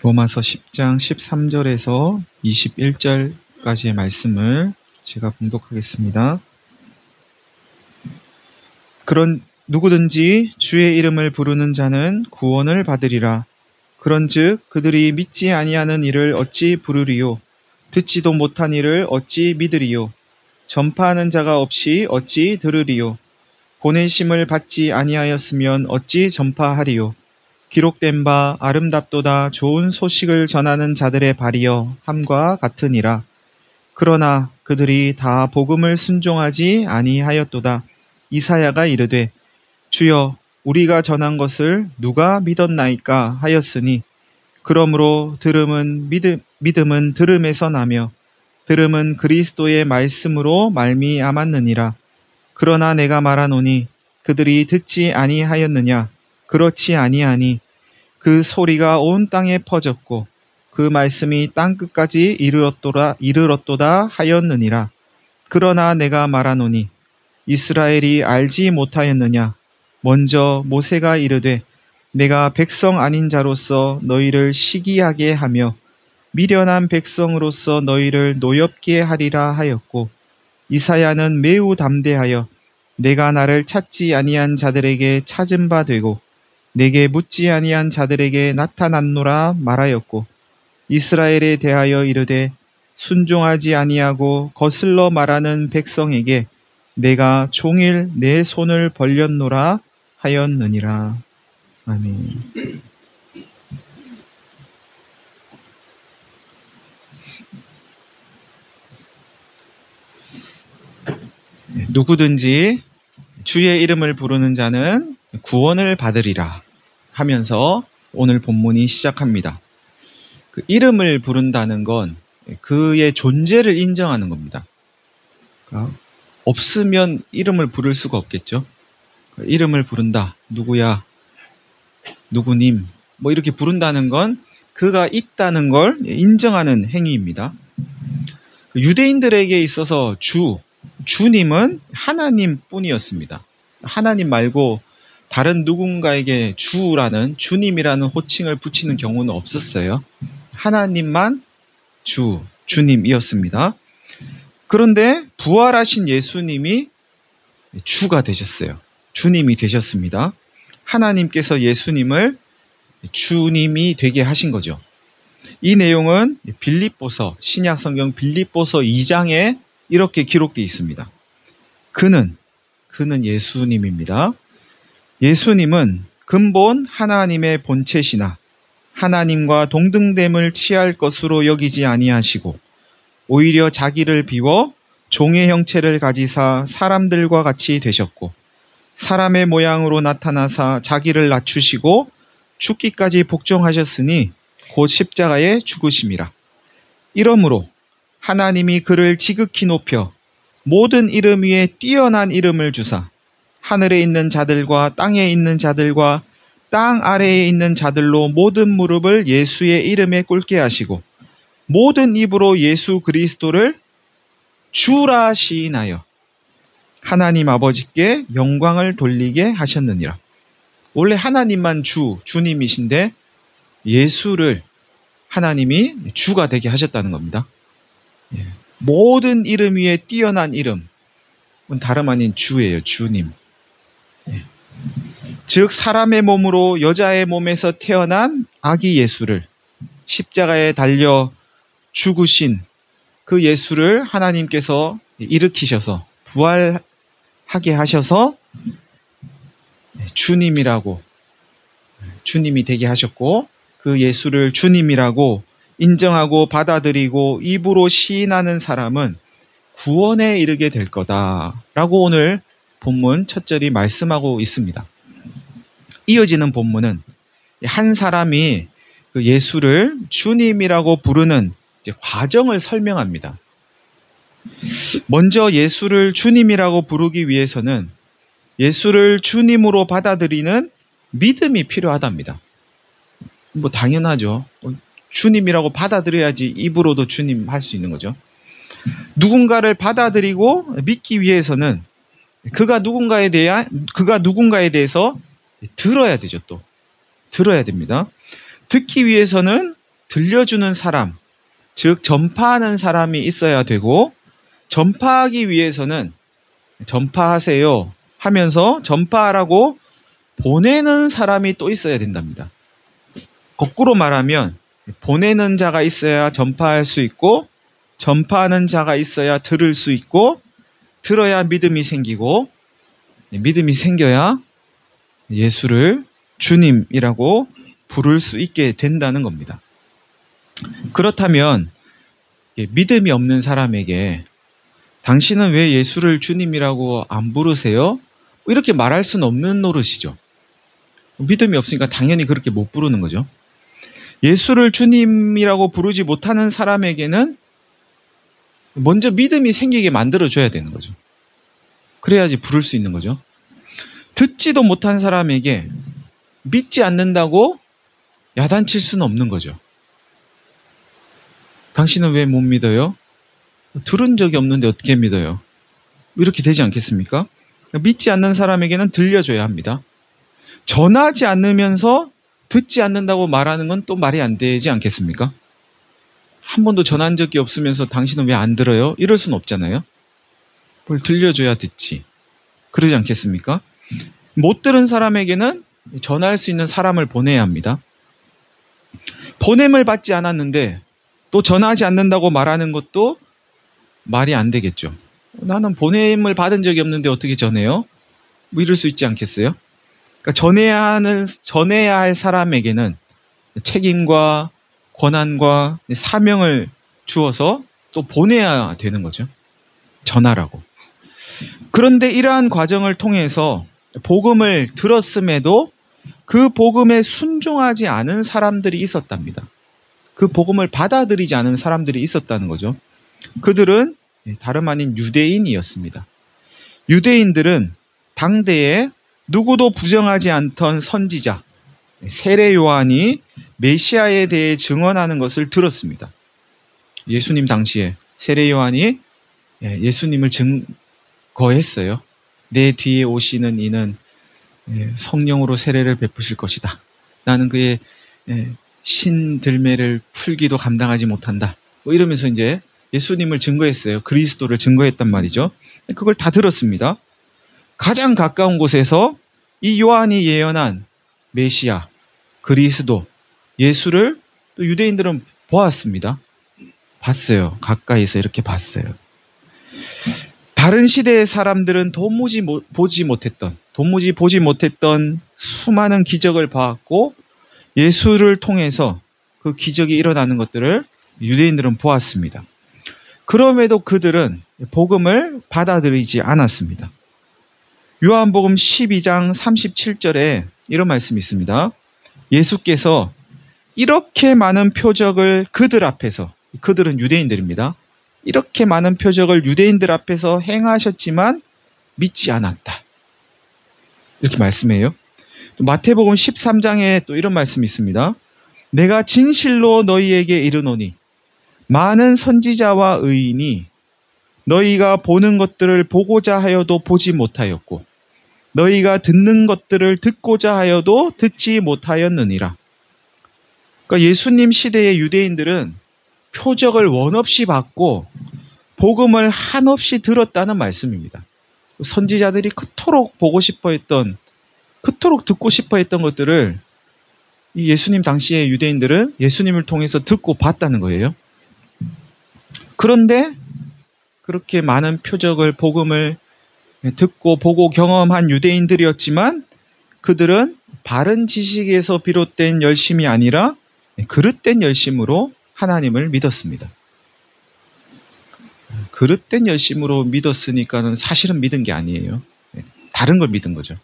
로마서 10장 13절에서 21절까지의 말씀을 제가 봉독하겠습니다. 그런 누구든지 주의 이름을 부르는 자는 구원을 받으리라. 그런즉 그들이 믿지 아니하는 이를 어찌 부르리요? 듣지도 못한 이를 어찌 믿으리요? 전파하는 자가 없이 어찌 들으리요? 보내심을 받지 아니하였으면 어찌 전파하리요? 기록된 바 아름답도다 좋은 소식을 전하는 자들의 발이여 함과 같으니라. 그러나 그들이 다 복음을 순종하지 아니하였도다. 이사야가 이르되 주여 우리가 전한 것을 누가 믿었나이까 하였으니 그러므로 믿음은 들음에서 나며 들음은 그리스도의 말씀으로 말미암았느니라. 그러나 내가 말하노니 그들이 듣지 아니하였느냐? 그렇지 아니하니 그 소리가 온 땅에 퍼졌고 그 말씀이 땅끝까지 이르렀도다 하였느니라. 그러나 내가 말하노니 이스라엘이 알지 못하였느냐? 먼저 모세가 이르되 내가 백성 아닌 자로서 너희를 시기하게 하며 미련한 백성으로서 너희를 노엽게 하리라 하였고, 이사야는 매우 담대하여 내가 나를 찾지 아니한 자들에게 찾은 바 되고 내게 묻지 아니한 자들에게 나타났노라 말하였고, 이스라엘에 대하여 이르되 순종하지 아니하고 거슬러 말하는 백성에게 내가 종일 내 손을 벌렸노라 하였느니라. 아멘. 누구든지 주의 이름을 부르는 자는 구원을 받으리라 하면서 오늘 본문이 시작합니다. 그 이름을 부른다는 건 그의 존재를 인정하는 겁니다. 그러니까 없으면 이름을 부를 수가 없겠죠. 이름을 부른다. 누구야? 누구님? 뭐 이렇게 부른다는 건 그가 있다는 걸 인정하는 행위입니다. 유대인들에게 있어서 주님은 하나님 뿐이었습니다. 하나님 말고 다른 누군가에게 주라는, 주님이라는 호칭을 붙이는 경우는 없었어요. 하나님만 주님이었습니다. 그런데 부활하신 예수님이 주가 되셨어요. 주님이 되셨습니다. 하나님께서 예수님을 주님이 되게 하신 거죠. 이 내용은 빌립보서, 신약성경 빌립보서 2장에 이렇게 기록되어 있습니다. 그는 예수님입니다. 예수님은 근본 하나님의 본체시나 하나님과 동등됨을 취할 것으로 여기지 아니하시고 오히려 자기를 비워 종의 형체를 가지사 사람들과 같이 되셨고 사람의 모양으로 나타나사 자기를 낮추시고 죽기까지 복종하셨으니 곧 십자가에 죽으심이라. 이러므로 하나님이 그를 지극히 높여 모든 이름 위에 뛰어난 이름을 주사 하늘에 있는 자들과 땅에 있는 자들과 땅 아래에 있는 자들로 모든 무릎을 예수의 이름에 꿇게 하시고 모든 입으로 예수 그리스도를 주라 시인하여 하나님 아버지께 영광을 돌리게 하셨느니라. 원래 하나님만 주님이신데 예수를 하나님이 주가 되게 하셨다는 겁니다. 모든 이름 위에 뛰어난 이름은 다름 아닌 주예요. 주님. 즉 사람의 몸으로 여자의 몸에서 태어난 아기 예수를 십자가에 달려 죽으신 그 예수를 하나님께서 일으키셔서 부활하게 하셔서 주님이라고, 주님이 되게 하셨고 그 예수를 주님이라고 인정하고 받아들이고 입으로 시인하는 사람은 구원에 이르게 될 거다라고 오늘 본문 첫 절이 말씀하고 있습니다. 이어지는 본문은 한 사람이 그 예수를 주님이라고 부르는 과정을 설명합니다. 먼저 예수를 주님이라고 부르기 위해서는 예수를 주님으로 받아들이는 믿음이 필요하답니다. 뭐 당연하죠. 주님이라고 받아들여야지 입으로도 주님 할 수 있는 거죠. 누군가를 받아들이고 믿기 위해서는 그가 누군가에 대해서 들어야 되죠. 또 들어야 됩니다. 듣기 위해서는 들려주는 사람, 즉 전파하는 사람이 있어야 되고, 전파하기 위해서는 전파하세요 하면서 전파하라고 보내는 사람이 또 있어야 된답니다. 거꾸로 말하면 보내는 자가 있어야 전파할 수 있고, 전파하는 자가 있어야 들을 수 있고, 들어야 믿음이 생기고, 믿음이 생겨야 예수를 주님이라고 부를 수 있게 된다는 겁니다. 그렇다면 믿음이 없는 사람에게 당신은 왜 예수를 주님이라고 안 부르세요? 이렇게 말할 수는 없는 노릇이죠. 믿음이 없으니까 당연히 그렇게 못 부르는 거죠. 예수를 주님이라고 부르지 못하는 사람에게는 먼저 믿음이 생기게 만들어줘야 되는 거죠. 그래야지 부를 수 있는 거죠. 듣지도 못한 사람에게 믿지 않는다고 야단칠 수는 없는 거죠. 당신은 왜 못 믿어요? 들은 적이 없는데 어떻게 믿어요? 이렇게 되지 않겠습니까? 믿지 않는 사람에게는 들려줘야 합니다. 전하지 않으면서 듣지 않는다고 말하는 건 또 말이 안 되지 않겠습니까? 한 번도 전한 적이 없으면서 당신은 왜 안 들어요? 이럴 수는 없잖아요. 뭘 들려줘야 듣지. 그러지 않겠습니까? 못 들은 사람에게는 전할 수 있는 사람을 보내야 합니다. 보냄을 받지 않았는데 또 전하지 않는다고 말하는 것도 말이 안 되겠죠. 나는 보냄을 받은 적이 없는데 어떻게 전해요? 뭐 이럴 수 있지 않겠어요? 그러니까 전해야 할 사람에게는 책임과 권한과 사명을 주어서 또 보내야 되는 거죠. 전하라고. 그런데 이러한 과정을 통해서 복음을 들었음에도 그 복음에 순종하지 않은 사람들이 있었답니다. 그 복음을 받아들이지 않은 사람들이 있었다는 거죠. 그들은 다름 아닌 유대인이었습니다. 유대인들은 당대에 누구도 부정하지 않던 선지자 세례 요한이 메시아에 대해 증언하는 것을 들었습니다. 예수님 당시에 세례 요한이 예수님을 증거했어요. 내 뒤에 오시는 이는 성령으로 세례를 베푸실 것이다. 나는 그의 신들매를 풀기도 감당하지 못한다. 뭐 이러면서 이제 예수님을 증거했어요. 그리스도를 증거했단 말이죠. 그걸 다 들었습니다. 가장 가까운 곳에서 이 요한이 예언한 메시아, 그리스도, 예수를 또 유대인들은 보았습니다. 봤어요. 가까이서 이렇게 봤어요. 다른 시대의 사람들은 도무지 보지 못했던 수많은 기적을 봤고 예수를 통해서 그 기적이 일어나는 것들을 유대인들은 보았습니다. 그럼에도 그들은 복음을 받아들이지 않았습니다. 요한복음 12장 37절에 이런 말씀이 있습니다. 예수께서 이렇게 많은 표적을 그들 앞에서, 그들은 유대인들입니다. 이렇게 많은 표적을 유대인들 앞에서 행하셨지만 믿지 않았다. 이렇게 말씀해요. 또 마태복음 13장에 또 이런 말씀이 있습니다. 내가 진실로 너희에게 이르노니 많은 선지자와 의인이 너희가 보는 것들을 보고자 하여도 보지 못하였고 너희가 듣는 것들을 듣고자 하여도 듣지 못하였느니라. 그러니까 예수님 시대의 유대인들은 표적을 원없이 받고 복음을 한없이 들었다는 말씀입니다. 선지자들이 그토록 보고 싶어 했던, 그토록 듣고 싶어 했던 것들을 이 예수님 당시의 유대인들은 예수님을 통해서 듣고 봤다는 거예요. 그런데 그렇게 많은 표적을, 복음을 듣고 보고 경험한 유대인들이었지만 그들은 바른 지식에서 비롯된 열심이 아니라 그릇된 열심으로 하나님을 믿었습니다. 그릇된 열심으로 믿었으니까는 사실은 믿은 게 아니에요. 다른 걸 믿은 거죠.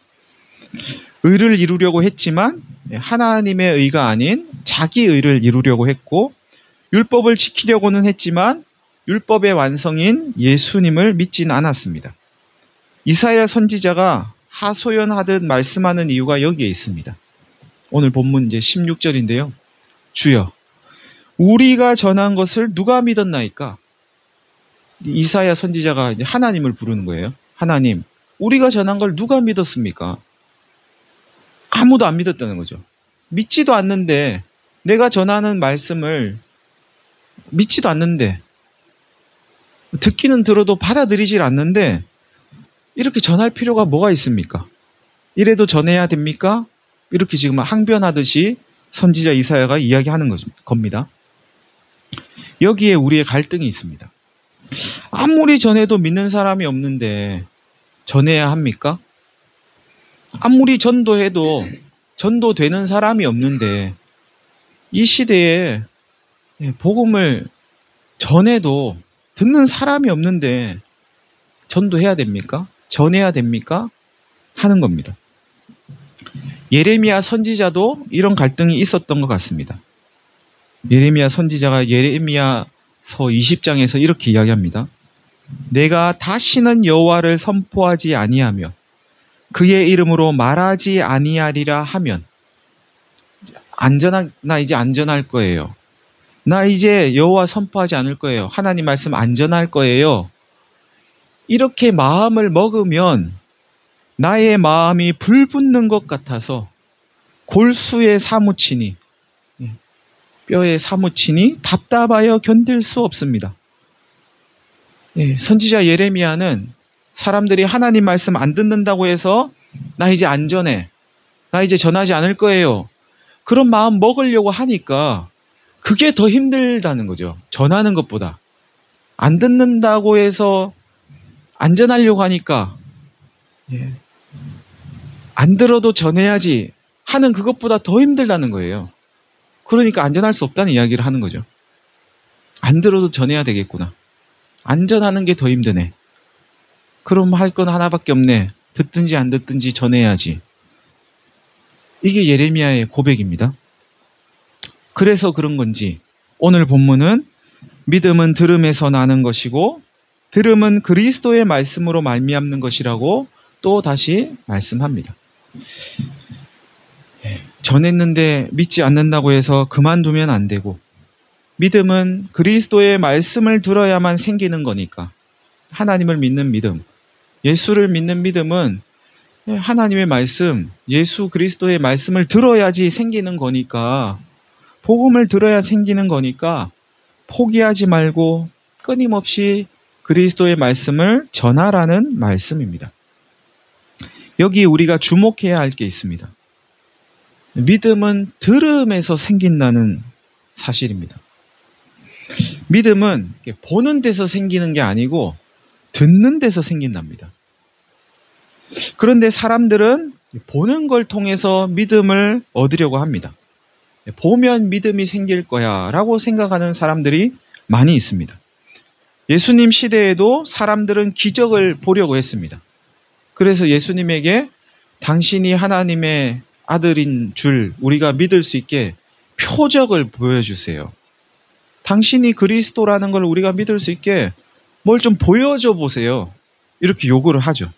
의를 이루려고 했지만 하나님의 의가 아닌 자기 의를 이루려고 했고 율법을 지키려고는 했지만 율법의 완성인 예수님을 믿지는 않았습니다. 이사야 선지자가 하소연하듯 말씀하는 이유가 여기에 있습니다. 오늘 본문 이제 16절인데요. 주여, 우리가 전한 것을 누가 믿었나이까? 이사야 선지자가 이제 하나님을 부르는 거예요. 하나님, 우리가 전한 걸 누가 믿었습니까? 아무도 안 믿었다는 거죠. 믿지도 않는데 내가 전하는 말씀을 믿지도 않는데, 듣기는 들어도 받아들이질 않는데 이렇게 전할 필요가 뭐가 있습니까? 이래도 전해야 됩니까? 이렇게 지금 항변하듯이 선지자 이사야가 이야기하는 겁니다. 여기에 우리의 갈등이 있습니다. 아무리 전해도 믿는 사람이 없는데 전해야 합니까? 아무리 전도해도 전도되는 사람이 없는데 이 시대에 복음을 전해도 듣는 사람이 없는데 전도해야 됩니까? 전해야 됩니까? 하는 겁니다. 예레미야 선지자도 이런 갈등이 있었던 것 같습니다. 예레미야 선지자가 예레미야서 20장에서 이렇게 이야기합니다. 내가 다시는 여호와를 선포하지 아니하며 그의 이름으로 말하지 아니하리라 하면 나 이제 안전할 거예요. 나 이제 여호와 선포하지 않을 거예요. 하나님 말씀 안전할 거예요. 이렇게 마음을 먹으면 나의 마음이 불붙는 것 같아서 골수에 사무치니 뼈에 사무치니 답답하여 견딜 수 없습니다. 선지자 예레미야는 사람들이 하나님 말씀 안 듣는다고 해서 나 이제 안전해. 나 이제 전하지 않을 거예요. 그런 마음 먹으려고 하니까 그게 더 힘들다는 거죠. 전하는 것보다. 안 듣는다고 해서 안전하려고 하니까 안 들어도 전해야지 하는 그것보다 더 힘들다는 거예요. 그러니까 안전할 수 없다는 이야기를 하는 거죠. 안 들어도 전해야 되겠구나. 안전하는 게 더 힘드네. 그럼 할 건 하나밖에 없네. 듣든지 안 듣든지 전해야지. 이게 예레미야의 고백입니다. 그래서 그런 건지 오늘 본문은 믿음은 들음에서 나는 것이고 들음은 그리스도의 말씀으로 말미암는 것이라고 또 다시 말씀합니다. 전했는데 믿지 않는다고 해서 그만두면 안 되고 믿음은 그리스도의 말씀을 들어야만 생기는 거니까 하나님을 믿는 믿음, 예수를 믿는 믿음은 하나님의 말씀, 예수 그리스도의 말씀을 들어야지 생기는 거니까 복음을 들어야 생기는 거니까 포기하지 말고 끊임없이 그리스도의 말씀을 전하라는 말씀입니다. 여기 우리가 주목해야 할 게 있습니다. 믿음은 들음에서 생긴다는 사실입니다. 믿음은 보는 데서 생기는 게 아니고 듣는 데서 생긴답니다. 그런데 사람들은 보는 걸 통해서 믿음을 얻으려고 합니다. 보면 믿음이 생길 거야 라고 생각하는 사람들이 많이 있습니다. 예수님 시대에도 사람들은 기적을 보려고 했습니다. 그래서 예수님에게 당신이 하나님의 아들인 줄 우리가 믿을 수 있게 표적을 보여주세요. 당신이 그리스도라는 걸 우리가 믿을 수 있게 뭘 좀 보여줘 보세요. 이렇게 요구를 하죠.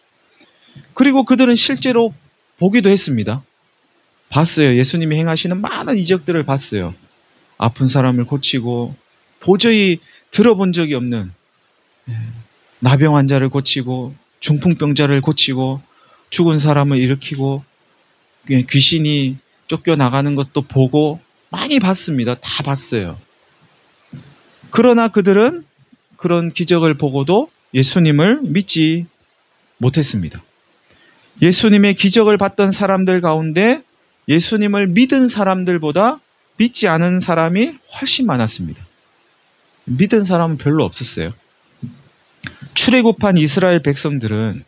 그리고 그들은 실제로 보기도 했습니다. 봤어요. 예수님이 행하시는 많은 이적들을 봤어요. 아픈 사람을 고치고 도저히 들어본 적이 없는 나병 환자를 고치고 중풍병자를 고치고 죽은 사람을 일으키고 귀신이 쫓겨나가는 것도 보고 많이 봤습니다. 다 봤어요. 그러나 그들은 그런 기적을 보고도 예수님을 믿지 못했습니다. 예수님의 기적을 봤던 사람들 가운데 예수님을 믿은 사람들보다 믿지 않은 사람이 훨씬 많았습니다. 믿은 사람은 별로 없었어요. 출애굽한 이스라엘 백성들은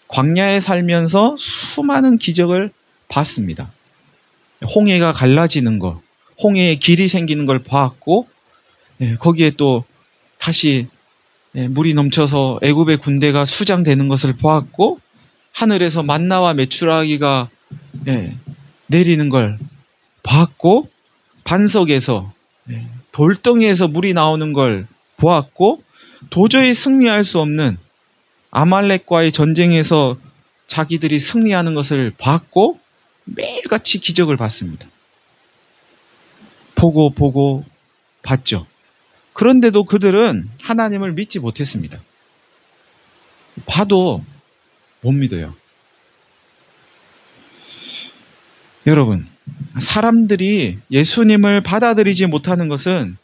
광야에 살면서 수많은 기적을 봤습니다. 홍해가 갈라지는 것, 홍해에 길이 생기는 걸 보았고 거기에 또 다시 물이 넘쳐서 애굽의 군대가 수장되는 것을 보았고 하늘에서 만나와 메추라기가 내리는 걸 보았고 반석에서 돌덩이에서 물이 나오는 걸 보았고 도저히 승리할 수 없는 아말렉과의 전쟁에서 자기들이 승리하는 것을 봤고 매일같이 기적을 봤습니다. 보고 봤죠. 그런데도 그들은 하나님을 믿지 못했습니다. 봐도 못 믿어요. 여러분, 사람들이 예수님을 받아들이지 못하는 것은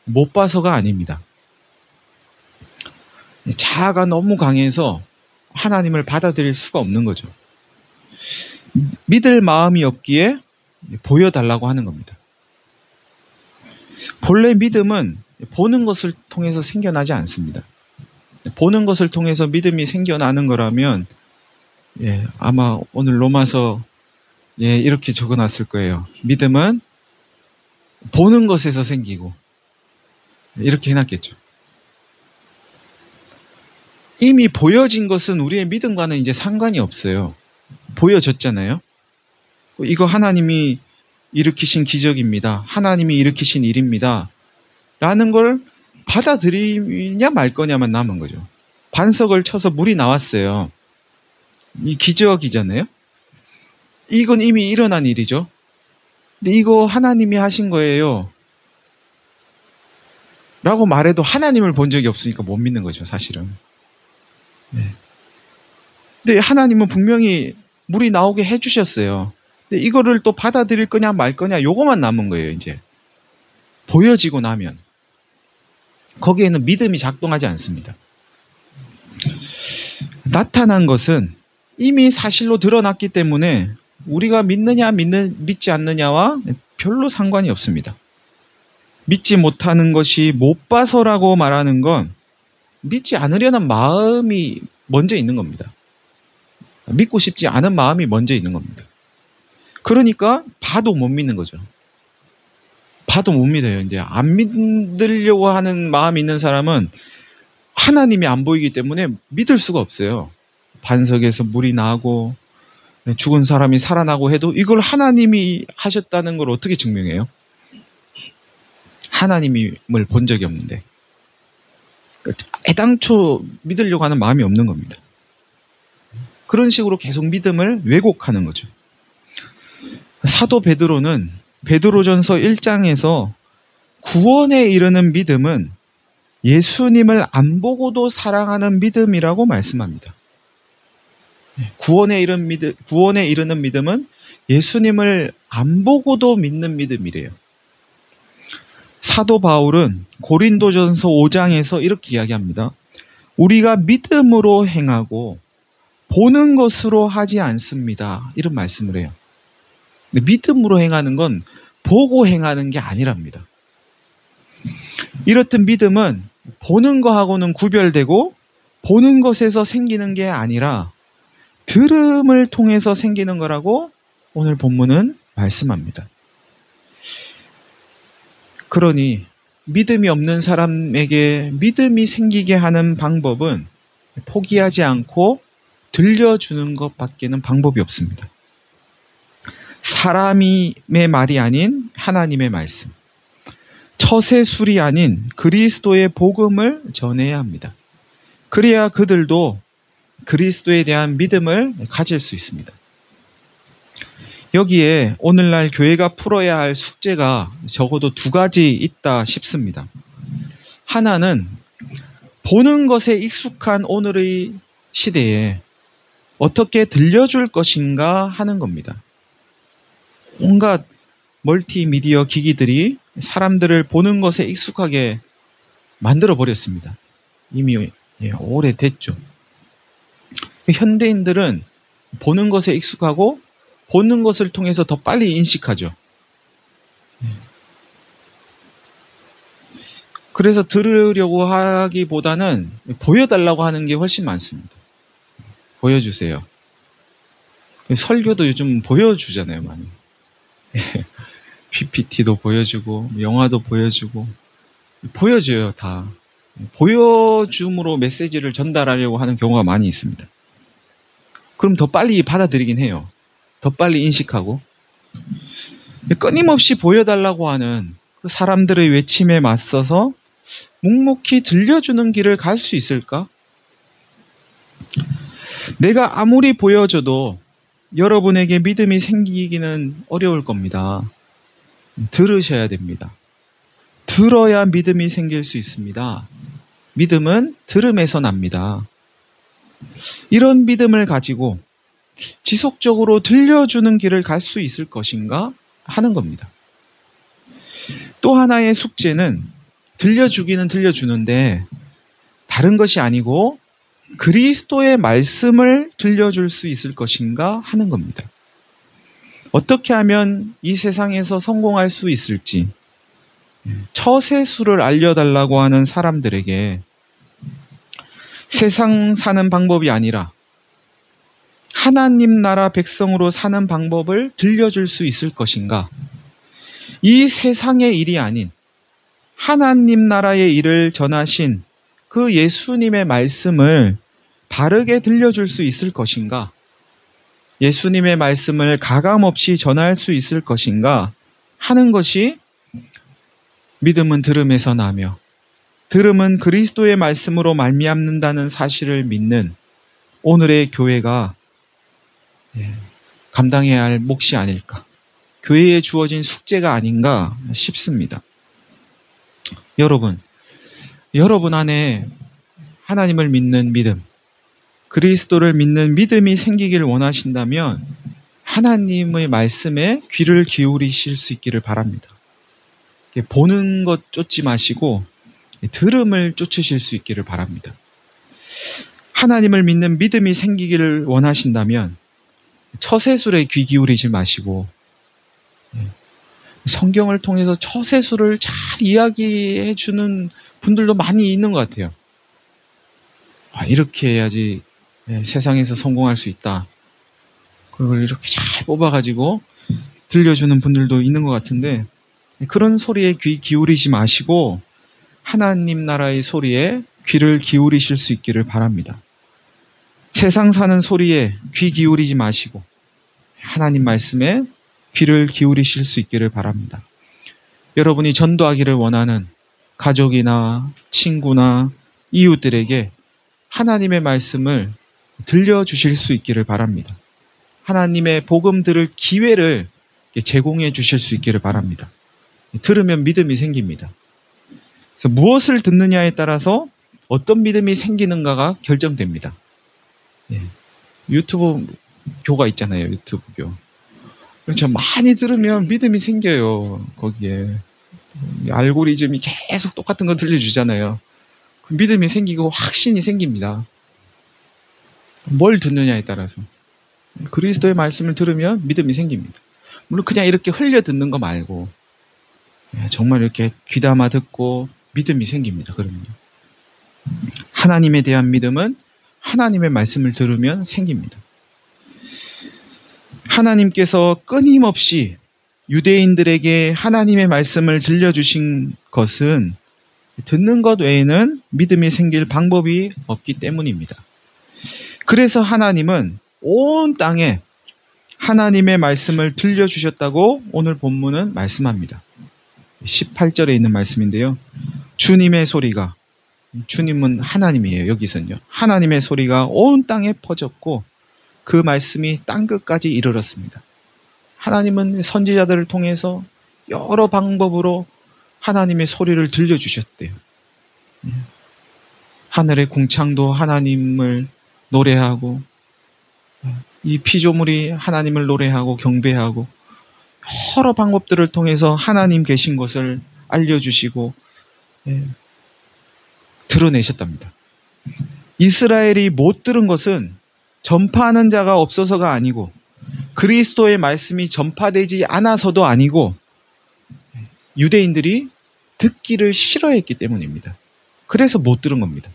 못 봐서가 아닙니다. 자아가 너무 강해서 하나님을 받아들일 수가 없는 거죠. 믿을 마음이 없기에 보여달라고 하는 겁니다. 본래 믿음은 보는 것을 통해서 생겨나지 않습니다. 보는 것을 통해서 믿음이 생겨나는 거라면 아마 오늘 로마서 이렇게 적어놨을 거예요. 믿음은 보는 것에서 생기고, 이렇게 해놨겠죠. 이미 보여진 것은 우리의 믿음과는 이제 상관이 없어요. 보여졌잖아요. 이거 하나님이 일으키신 기적입니다. 하나님이 일으키신 일입니다. 라는 걸 받아들이냐 말 거냐만 남은 거죠. 반석을 쳐서 물이 나왔어요. 이 기적이잖아요. 이건 이미 일어난 일이죠. 근데 이거 하나님이 하신 거예요. 라고 말해도 하나님을 본 적이 없으니까 못 믿는 거죠, 사실은. 근데 하나님은 분명히 물이 나오게 해주셨어요. 근데 이거를 또 받아들일 거냐 말 거냐 요거만 남은 거예요, 이제. 보여지고 나면. 거기에는 믿음이 작동하지 않습니다. 나타난 것은 이미 사실로 드러났기 때문에 우리가 믿느냐 믿지 않느냐와 별로 상관이 없습니다. 믿지 못하는 것이 못 봐서라고 말하는 건 믿지 않으려는 마음이 먼저 있는 겁니다. 믿고 싶지 않은 마음이 먼저 있는 겁니다. 그러니까 봐도 못 믿는 거죠. 봐도 못 믿어요. 이제 안 믿으려고 하는 마음이 있는 사람은 하나님이 안 보이기 때문에 믿을 수가 없어요. 반석에서 물이 나고 죽은 사람이 살아나고 해도 이걸 하나님이 하셨다는 걸 어떻게 증명해요? 하나님을 본 적이 없는데. 애당초 믿으려고 하는 마음이 없는 겁니다. 그런 식으로 계속 믿음을 왜곡하는 거죠. 사도 베드로는 베드로전서 1장에서 구원에 이르는 믿음은 예수님을 안 보고도 사랑하는 믿음이라고 말씀합니다. 구원에 이르는 믿음은 예수님을 안 보고도 믿는 믿음이래요. 사도 바울은 고린도전서 5장에서 이렇게 이야기합니다. 우리가 믿음으로 행하고 보는 것으로 하지 않습니다. 이런 말씀을 해요. 근데 믿음으로 행하는 건 보고 행하는 게 아니랍니다. 이렇듯 믿음은 보는 거하고는 구별되고 보는 것에서 생기는 게 아니라 들음을 통해서 생기는 거라고 오늘 본문은 말씀합니다. 그러니 믿음이 없는 사람에게 믿음이 생기게 하는 방법은 포기하지 않고 들려주는 것밖에는 방법이 없습니다. 사람의 말이 아닌 하나님의 말씀, 처세술이 아닌 그리스도의 복음을 전해야 합니다. 그래야 그들도 그리스도에 대한 믿음을 가질 수 있습니다. 여기에 오늘날 교회가 풀어야 할 숙제가 적어도 2가지 있다 싶습니다. 하나는 보는 것에 익숙한 오늘의 시대에 어떻게 들려줄 것인가 하는 겁니다. 온갖 멀티미디어 기기들이 사람들을 보는 것에 익숙하게 만들어 버렸습니다. 이미 오래됐죠. 현대인들은 보는 것에 익숙하고 보는 것을 통해서 더 빨리 인식하죠. 그래서 들으려고 하기보다는 보여달라고 하는 게 훨씬 많습니다. 보여주세요. 설교도 요즘 보여주잖아요, 많이. PPT도 보여주고 영화도 보여주고 보여줘요, 다. 보여줌으로 메시지를 전달하려고 하는 경우가 많이 있습니다. 그럼 더 빨리 받아들이긴 해요. 더 빨리 인식하고. 끊임없이 보여달라고 하는 그 사람들의 외침에 맞서서 묵묵히 들려주는 길을 갈 수 있을까? 내가 아무리 보여줘도 여러분에게 믿음이 생기기는 어려울 겁니다. 들으셔야 됩니다. 들어야 믿음이 생길 수 있습니다. 믿음은 들음에서 납니다. 이런 믿음을 가지고 지속적으로 들려주는 길을 갈 수 있을 것인가 하는 겁니다. 또 하나의 숙제는 들려주기는 들려주는데 다른 것이 아니고 그리스도의 말씀을 들려줄 수 있을 것인가 하는 겁니다. 어떻게 하면 이 세상에서 성공할 수 있을지 처세술을 알려달라고 하는 사람들에게 세상 사는 방법이 아니라 하나님 나라 백성으로 사는 방법을 들려줄 수 있을 것인가? 이 세상의 일이 아닌 하나님 나라의 일을 전하신 그 예수님의 말씀을 바르게 들려줄 수 있을 것인가? 예수님의 말씀을 가감없이 전할 수 있을 것인가 하는 것이 믿음은 들음에서 나며 들음은 그리스도의 말씀으로 말미암는다는 사실을 믿는 오늘의 교회가 감당해야 할 몫이 아닐까, 교회에 주어진 숙제가 아닌가 싶습니다. 여러분 안에 하나님을 믿는 믿음, 그리스도를 믿는 믿음이 생기길 원하신다면 하나님의 말씀에 귀를 기울이실 수 있기를 바랍니다. 보는 것 쫓지 마시고 들음을 쫓으실 수 있기를 바랍니다. 하나님을 믿는 믿음이 생기기를 원하신다면 처세술에 귀 기울이지 마시고 성경을 통해서 처세술을 잘 이야기해 주는 분들도 많이 있는 것 같아요. 이렇게 해야지 세상에서 성공할 수 있다. 그걸 이렇게 잘 뽑아가지고 들려주는 분들도 있는 것 같은데 그런 소리에 귀 기울이지 마시고 하나님 나라의 소리에 귀를 기울이실 수 있기를 바랍니다. 세상 사는 소리에 귀 기울이지 마시고 하나님 말씀에 귀를 기울이실 수 있기를 바랍니다. 여러분이 전도하기를 원하는 가족이나 친구나 이웃들에게 하나님의 말씀을 들려주실 수 있기를 바랍니다. 하나님의 복음 들을 기회를 제공해 주실 수 있기를 바랍니다. 들으면 믿음이 생깁니다. 그래서 무엇을 듣느냐에 따라서 어떤 믿음이 생기는가가 결정됩니다. 유튜브 교가 있잖아요. 유튜브 교. 그렇죠. 많이 들으면 믿음이 생겨요. 거기에 알고리즘이 계속 똑같은 거 들려주잖아요. 믿음이 생기고 확신이 생깁니다. 뭘 듣느냐에 따라서. 그리스도의 말씀을 들으면 믿음이 생깁니다. 물론 그냥 이렇게 흘려 듣는 거 말고 정말 이렇게 귀담아 듣고 믿음이 생깁니다. 그러면요. 하나님에 대한 믿음은 하나님의 말씀을 들으면 생깁니다. 하나님께서 끊임없이 유대인들에게 하나님의 말씀을 들려주신 것은 듣는 것 외에는 믿음이 생길 방법이 없기 때문입니다. 그래서 하나님은 온 땅에 하나님의 말씀을 들려주셨다고 오늘 본문은 말씀합니다. 18절에 있는 말씀인데요. 주님의 소리가, 주님은 하나님이에요. 여기서는요. 하나님의 소리가 온 땅에 퍼졌고 그 말씀이 땅끝까지 이르렀습니다. 하나님은 선지자들을 통해서 여러 방법으로 하나님의 소리를 들려주셨대요. 하늘의 궁창도 하나님을 노래하고 이 피조물이 하나님을 노래하고 경배하고 여러 방법들을 통해서 하나님 계신 것을 알려주시고 드러내셨답니다. 이스라엘이 못 들은 것은 전파하는 자가 없어서가 아니고 그리스도의 말씀이 전파되지 않아서도 아니고 유대인들이 듣기를 싫어했기 때문입니다. 그래서 못 들은 겁니다.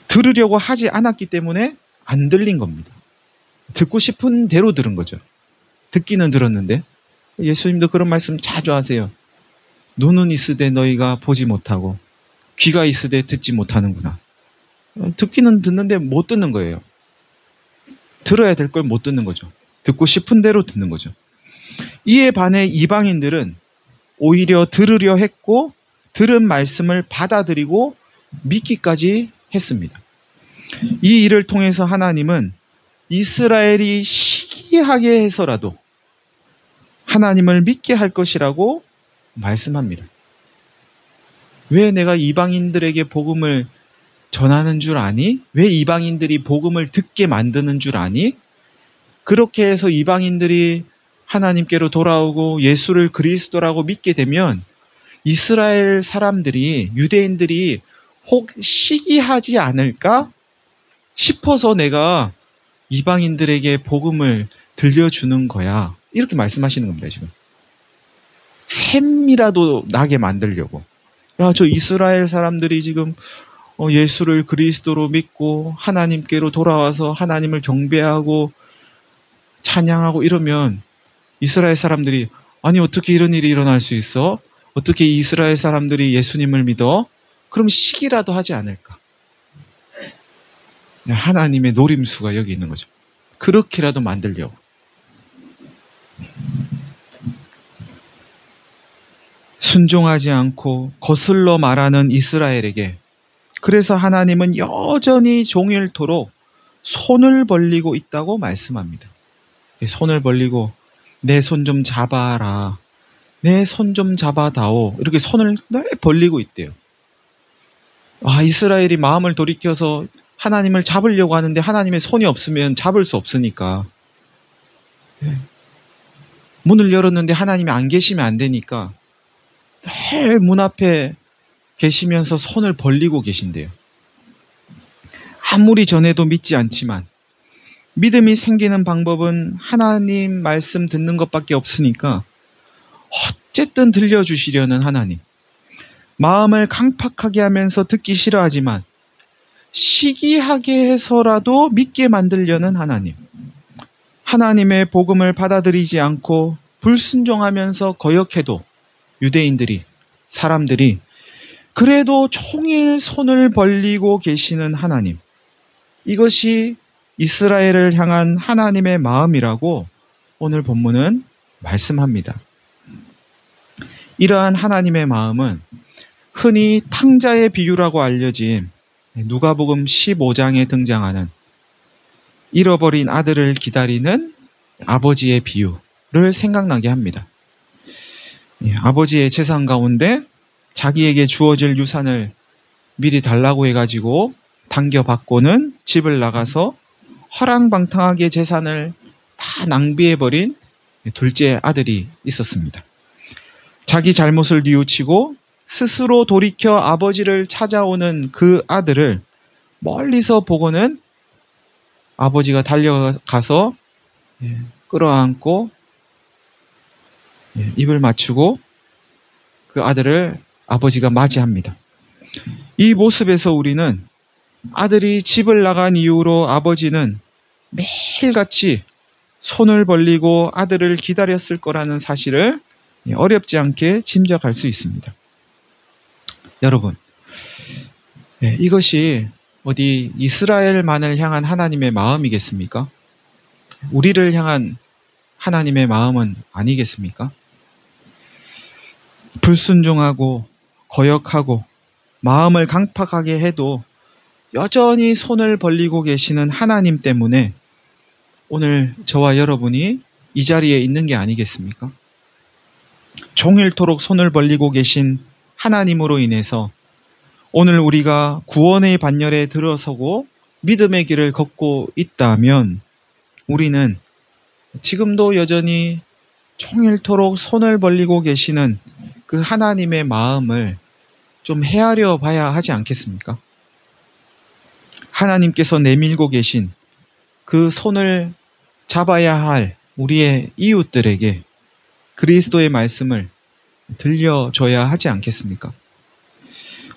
들으려고 하지 않았기 때문에 안 들린 겁니다. 듣고 싶은 대로 들은 거죠. 듣기는 들었는데 예수님도 그런 말씀 자주 하세요. 눈은 있으되 너희가 보지 못하고 귀가 있으되 듣지 못하는구나. 듣기는 듣는데 못 듣는 거예요. 들어야 될 걸 못 듣는 거죠. 듣고 싶은 대로 듣는 거죠. 이에 반해 이방인들은 오히려 들으려 했고 들은 말씀을 받아들이고 믿기까지 했습니다. 이 일을 통해서 하나님은 이스라엘이 시기하게 해서라도 하나님을 믿게 할 것이라고 말씀합니다. 왜 내가 이방인들에게 복음을 전하는 줄 아니? 왜 이방인들이 복음을 듣게 만드는 줄 아니? 그렇게 해서 이방인들이 하나님께로 돌아오고 예수를 그리스도라고 믿게 되면 이스라엘 사람들이, 유대인들이 혹 시기하지 않을까 싶어서 내가 이방인들에게 복음을 들려주는 거야. 이렇게 말씀하시는 겁니다, 지금. 샘이라도 나게 만들려고. 야, 저 이스라엘 사람들이 지금 예수를 그리스도로 믿고 하나님께로 돌아와서 하나님을 경배하고 찬양하고 이러면 이스라엘 사람들이, 아니 어떻게 이런 일이 일어날 수 있어? 어떻게 이스라엘 사람들이 예수님을 믿어? 그럼 시기라도 하지 않을까? 하나님의 노림수가 여기 있는 거죠. 그렇게라도 만들려고. 순종하지 않고 거슬러 말하는 이스라엘에게, 그래서 하나님은 여전히 종일토록 손을 벌리고 있다고 말씀합니다. 손을 벌리고 내 손 좀 잡아라, 내 손 좀 잡아다오, 이렇게 손을 늘 벌리고 있대요. 이스라엘이 마음을 돌이켜서 하나님을 잡으려고 하는데 하나님의 손이 없으면 잡을 수 없으니까, 문을 열었는데 하나님이 안 계시면 안 되니까 늘 문 앞에 계시면서 손을 벌리고 계신대요. 아무리 전해도 믿지 않지만 믿음이 생기는 방법은 하나님 말씀 듣는 것밖에 없으니까 어쨌든 들려주시려는 하나님, 마음을 강팍하게 하면서 듣기 싫어하지만 시기하게 해서라도 믿게 만들려는 하나님, 하나님의 복음을 받아들이지 않고 불순종하면서 거역해도 유대인들이, 사람들이 그래도 종일 손을 벌리고 계시는 하나님, 이것이 이스라엘을 향한 하나님의 마음이라고 오늘 본문은 말씀합니다. 이러한 하나님의 마음은 흔히 탕자의 비유라고 알려진 누가복음 15장에 등장하는 잃어버린 아들을 기다리는 아버지의 비유를 생각나게 합니다. 아버지의 재산 가운데 자기에게 주어질 유산을 미리 달라고 해가지고 당겨받고는 집을 나가서 허랑방탕하게 재산을 다 낭비해버린 둘째 아들이 있었습니다. 자기 잘못을 뉘우치고 스스로 돌이켜 아버지를 찾아오는 그 아들을 멀리서 보고는 아버지가 달려가서 끌어안고 입을 맞추고 그 아들을 아버지가 맞이합니다. 이 모습에서 우리는 아들이 집을 나간 이후로 아버지는 매일같이 손을 벌리고 아들을 기다렸을 거라는 사실을 어렵지 않게 짐작할 수 있습니다. 여러분, 이것이 어디 이스라엘만을 향한 하나님의 마음이겠습니까? 우리를 향한 하나님의 마음은 아니겠습니까? 불순종하고 거역하고 마음을 강팍하게 해도 여전히 손을 벌리고 계시는 하나님 때문에 오늘 저와 여러분이 이 자리에 있는 게 아니겠습니까? 종일토록 손을 벌리고 계신 하나님으로 인해서 오늘 우리가 구원의 반열에 들어서고 믿음의 길을 걷고 있다면 우리는 지금도 여전히 종일토록 손을 벌리고 계시는 그 하나님의 마음을 좀 헤아려 봐야 하지 않겠습니까? 하나님께서 내밀고 계신 그 손을 잡아야 할 우리의 이웃들에게 그리스도의 말씀을 들려줘야 하지 않겠습니까?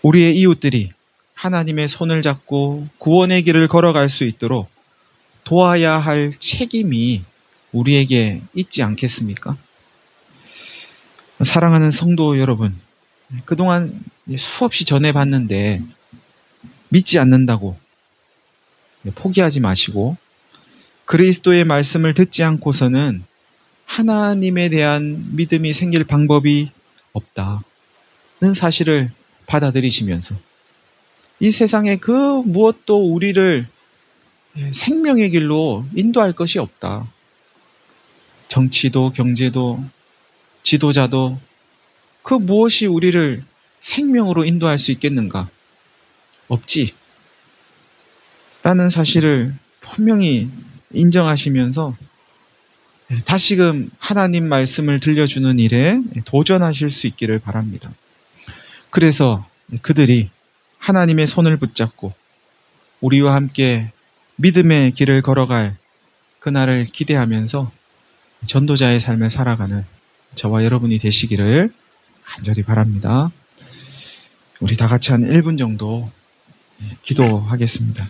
우리의 이웃들이 하나님의 손을 잡고 구원의 길을 걸어갈 수 있도록 도와야 할 책임이 우리에게 있지 않겠습니까? 사랑하는 성도 여러분, 그동안 수없이 전해봤는데 믿지 않는다고 포기하지 마시고 그리스도의 말씀을 듣지 않고서는 하나님에 대한 믿음이 생길 방법이 없다는 사실을 받아들이시면서 이 세상에 그 무엇도 우리를 생명의 길로 인도할 것이 없다. 정치도 경제도 지도자도 그 무엇이 우리를 생명으로 인도할 수 있겠는가? 없지. 라는 사실을 분명히 인정하시면서 다시금 하나님 말씀을 들려주는 일에 도전하실 수 있기를 바랍니다. 그래서 그들이 하나님의 손을 붙잡고 우리와 함께 믿음의 길을 걸어갈 그날을 기대하면서 전도자의 삶을 살아가는 저와 여러분이 되시기를 간절히 바랍니다. 우리 다 같이 한 1분 정도 기도하겠습니다.